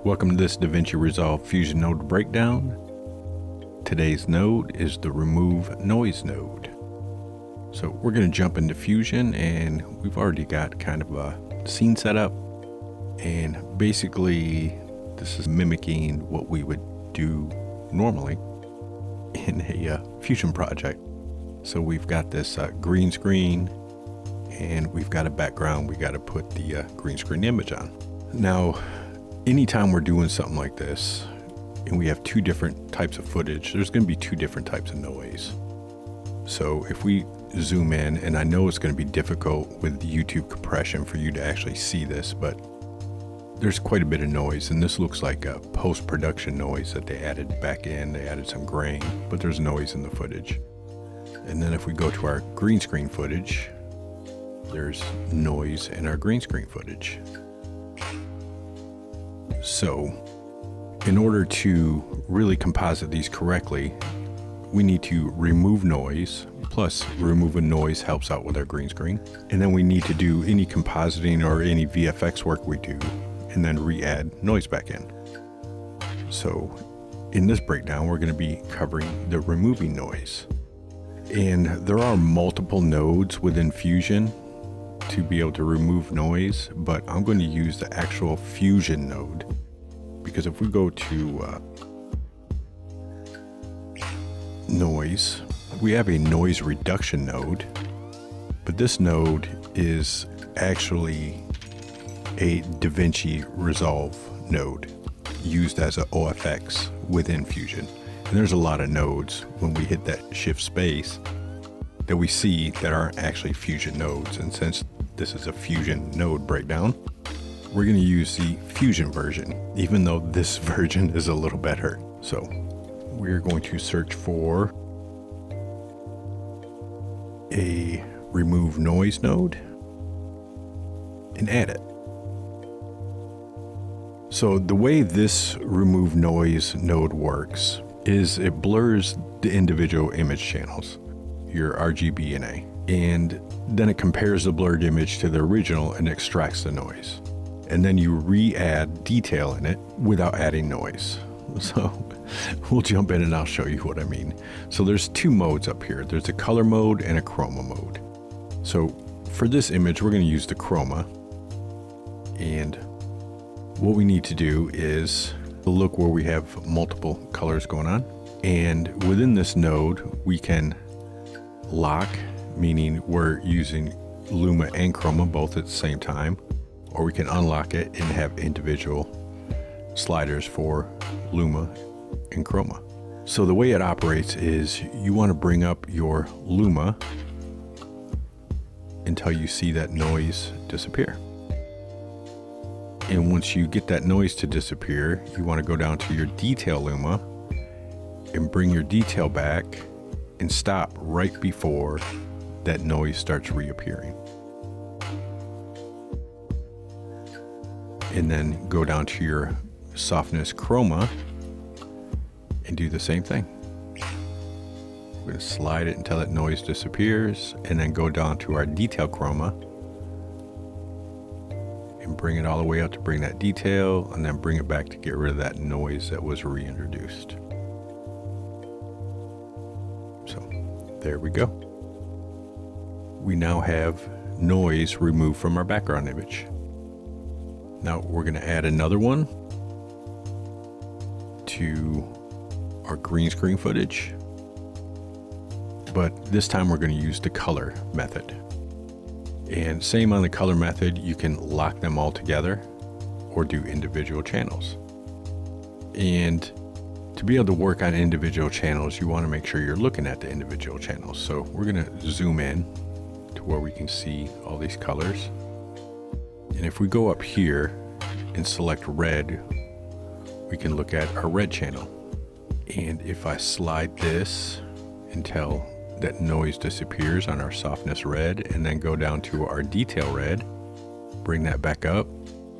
Welcome to this DaVinci Resolve Fusion node breakdown. Today's node is the Remove Noise node. So we're going to jump into Fusion, and we've already got kind of a scene set up. And basically, this is mimicking what we would do normally in a Fusion project. So we've got this green screen, and we've got a background we got to put the green screen image on. Now, anytime we're doing something like this and we have two different types of footage, there's going to be two different types of noise. So if we zoom in, and I know it's going to be difficult with the YouTube compression for you to actually see this, but there's quite a bit of noise, and this looks like a post-production noise that they added back in. They added some grain, but there's noise in the footage. And then if we go to our green screen footage, there's noise in our green screen footage. So in order to really composite these correctly, we need to remove noise, plus removing noise helps out with our green screen. And then we need to do any compositing or any VFX work we do, and then re-add noise back in. So in this breakdown, we're going to be covering the removing noise. And there are multiple nodes within Fusion to be able to remove noise, but I'm going to use the actual Fusion node, because if we go to noise, we have a noise reduction node, but this node is actually a DaVinci Resolve node used as an OFX within Fusion. And there's a lot of nodes when we hit that shift space that we see that aren't actually Fusion nodes. And since this is a Fusion node breakdown, we're going to use the Fusion version, even though this version is a little better. So we're going to search for a remove noise node and add it. So the way this remove noise node works is it blurs the individual image channels, your RGB and A, and then it compares the blurred image to the original and extracts the noise. And then you re-add detail in it without adding noise. So we'll jump in and I'll show you what I mean. So there's two modes up here. There's a color mode and a chroma mode. So for this image, we're going to use the chroma. And what we need to do is look where we have multiple colors going on. And within this node, we can lock, meaning we're using Luma and chroma both at the same time, or we can unlock it and have individual sliders for Luma and chroma. So the way it operates is you want to bring up your Luma until you see that noise disappear. And once you get that noise to disappear, you want to go down to your detail Luma and bring your detail back and stop right before that noise starts reappearing. And then go down to your softness chroma and do the same thing. We're going to slide it until that noise disappears, and then go down to our detail chroma and bring it all the way up to bring that detail, and then bring it back to get rid of that noise that was reintroduced. So there we go. We now have noise removed from our background image. Now we're going to add another one to our green screen footage, but this time we're going to use the color method. And same on the color method, you can lock them all together or do individual channels. And to be able to work on individual channels, you want to make sure you're looking at the individual channels. So we're going to zoom in to where we can see all these colors. And if we go up here and select red, we can look at our red channel. And if I slide this until that noise disappears on our softness red, and then go down to our detail red, bring that back up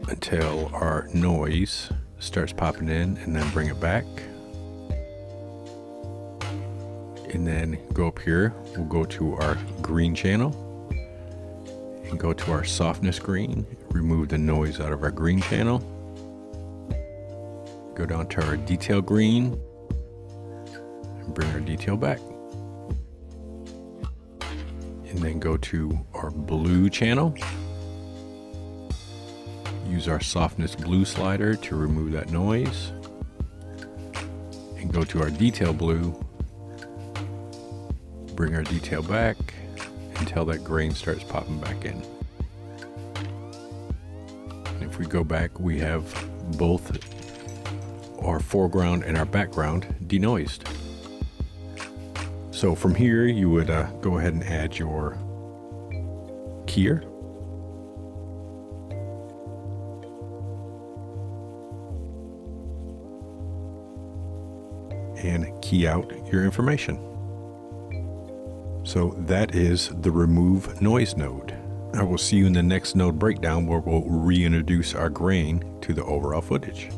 until our noise starts popping in, and then bring it back. And then go up here, we'll go to our green channel and go to our softness green, remove the noise out of our green channel, go down to our detail green and bring our detail back. And then go to our blue channel. Use our softness blue slider to remove that noise. And go to our detail blue. Bring our detail back until that grain starts popping back in. And if we go back, we have both our foreground and our background denoised. So from here, you would go ahead and add your keyer. And key out your information. So that is the remove noise node. I will see you in the next node breakdown where we'll reintroduce our grain to the overall footage.